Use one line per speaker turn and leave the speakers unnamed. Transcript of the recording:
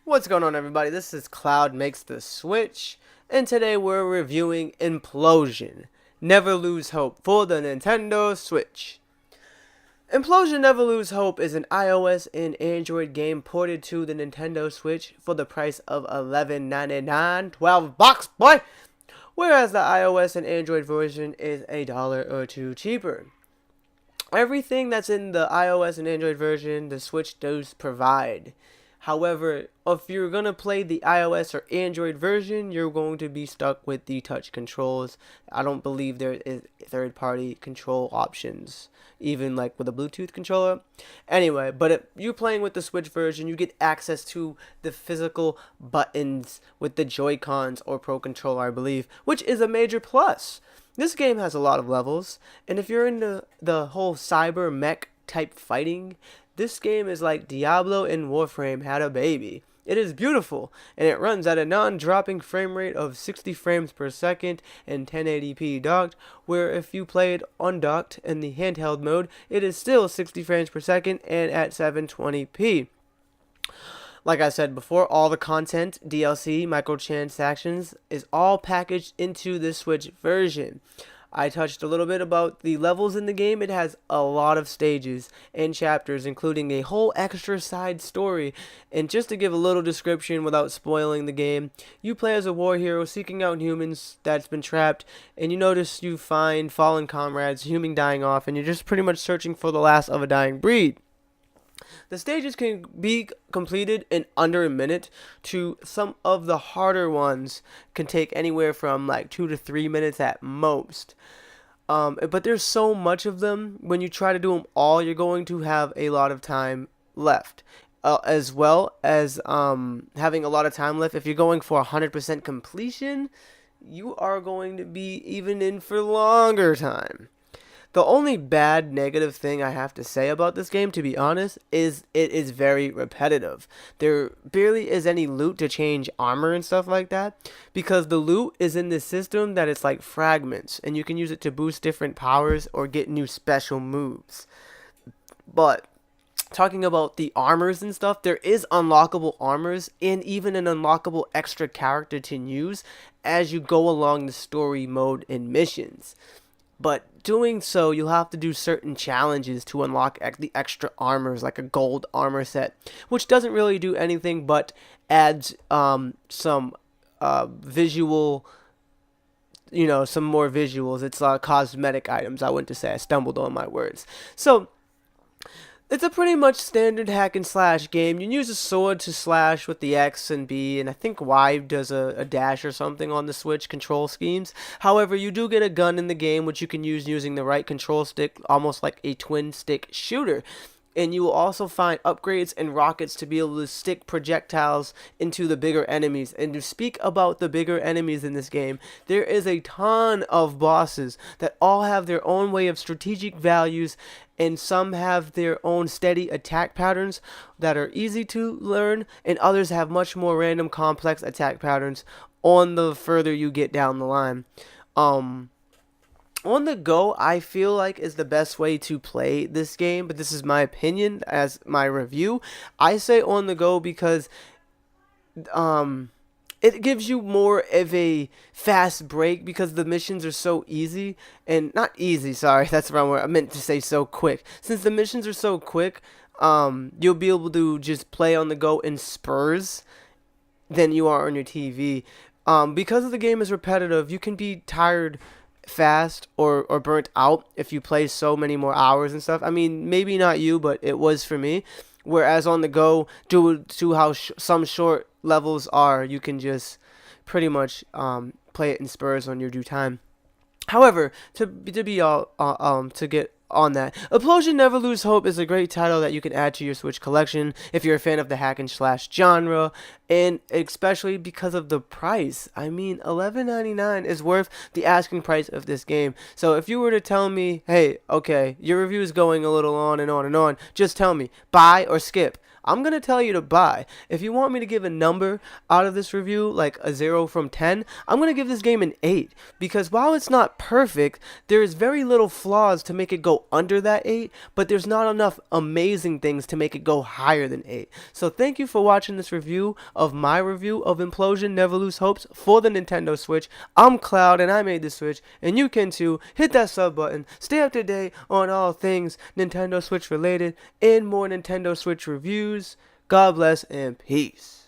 What's going on, everybody? This is Cloud Makes the Switch, and today we're reviewing Implosion, Never Lose Hope for the Nintendo Switch. Implosion Never Lose Hope is an iOS and Android game ported to the Nintendo Switch for the price of $11.99, 12 bucks, boy! Whereas the iOS and Android version is a dollar or two cheaper. Everything that's in the iOS and Android version, the Switch does provide. However, if you're going to play the iOS or Android version, you're going to be stuck with the touch controls. I don't believe there is third-party control options, even like with a Bluetooth controller. Anyway, but if you're playing with the Switch version, you get access to the physical buttons with the Joy-Cons or Pro Controller, I believe, which is a major plus. This game has a lot of levels, and if you're into the whole cyber mech type fighting, this game is like Diablo and Warframe had a baby. It is beautiful, and it runs at a non-dropping frame rate of 60 frames per second and 1080p docked, where if you play it undocked in the handheld mode, it is still 60 frames per second and at 720p. Like I said before, all the content, DLC, microtransactions, is all packaged into the Switch version. I touched a little bit about the levels in the game. It has a lot of stages and chapters, including a whole extra side story. And just to give a little description without spoiling the game, you play as a war hero seeking out humans that's been trapped, and you notice you find fallen comrades, human dying off, and you're just pretty much searching for the last of a dying breed. The stages can be completed in under a minute, to some of the harder ones can take anywhere from like 2 to 3 minutes at most. But there's so much of them, when you try to do them all, you're going to have a lot of time left. As well as having a lot of time left, if you're going for 100% completion, you are going to be even in for longer time. The only bad negative thing I have to say about this game, to be honest, is it is very repetitive. There barely is any loot to change armor and stuff like that, because the loot is in this system that it's like fragments, and you can use it to boost different powers or get new special moves. But talking about the armors and stuff, there is unlockable armors and even an unlockable extra character to use as you go along the story mode and missions. But doing so, you'll have to do certain challenges to unlock the extra armors, like a gold armor set, which doesn't really do anything but adds some visual, some more visuals. It's cosmetic items, I went to say. I stumbled on my words. So it's a pretty much standard hack and slash game. You use a sword to slash with the X and B, and I think Y does a dash or something on the Switch control schemes. However, you do get a gun in the game, which you can use using the right control stick, almost like a twin stick shooter. And you will also find upgrades and rockets to be able to stick projectiles into the bigger enemies. And to speak about the bigger enemies in this game, there is a ton of bosses that all have their own way of strategic values, and some have their own steady attack patterns that are easy to learn, and others have much more random complex attack patterns on the further you get down the line. On the go, I feel like, is the best way to play this game, but this is my opinion as my review. I say on the go because it gives you more of a fast break, because the missions are so easy, and not easy, sorry, that's the wrong word. I meant to say so quick. Since the missions are so quick, you'll be able to just play on the go in spurs than you are on your TV. Because the game is repetitive, you can be tired fast or burnt out if you play so many more hours and stuff. I mean, maybe not you, but it was for me. Whereas on the go, due to how some short levels are, you can just pretty much play it in spurs on your due time. However, to get on that, Implosion Never Lose Hope is a great title that you can add to your Switch collection if you're a fan of the hack and slash genre, and especially because of the price. I mean, $11.99 is worth the asking price of this game. So if you were to tell me, hey, okay, your review is going a little on and on and on, just tell me, buy or skip. I'm going to tell you to buy. If you want me to give a number out of this review, like a 0 from 10, I'm going to give this game an 8. Because while it's not perfect, there is very little flaws to make it go under that 8, but there's not enough amazing things to make it go higher than 8. So thank you for watching this review of my review of Implosion Never Lose Hopes for the Nintendo Switch. I'm Cloud and I made the Switch, and you can too. Hit that sub button. Stay up to date on all things Nintendo Switch related and more Nintendo Switch reviews. God bless and peace.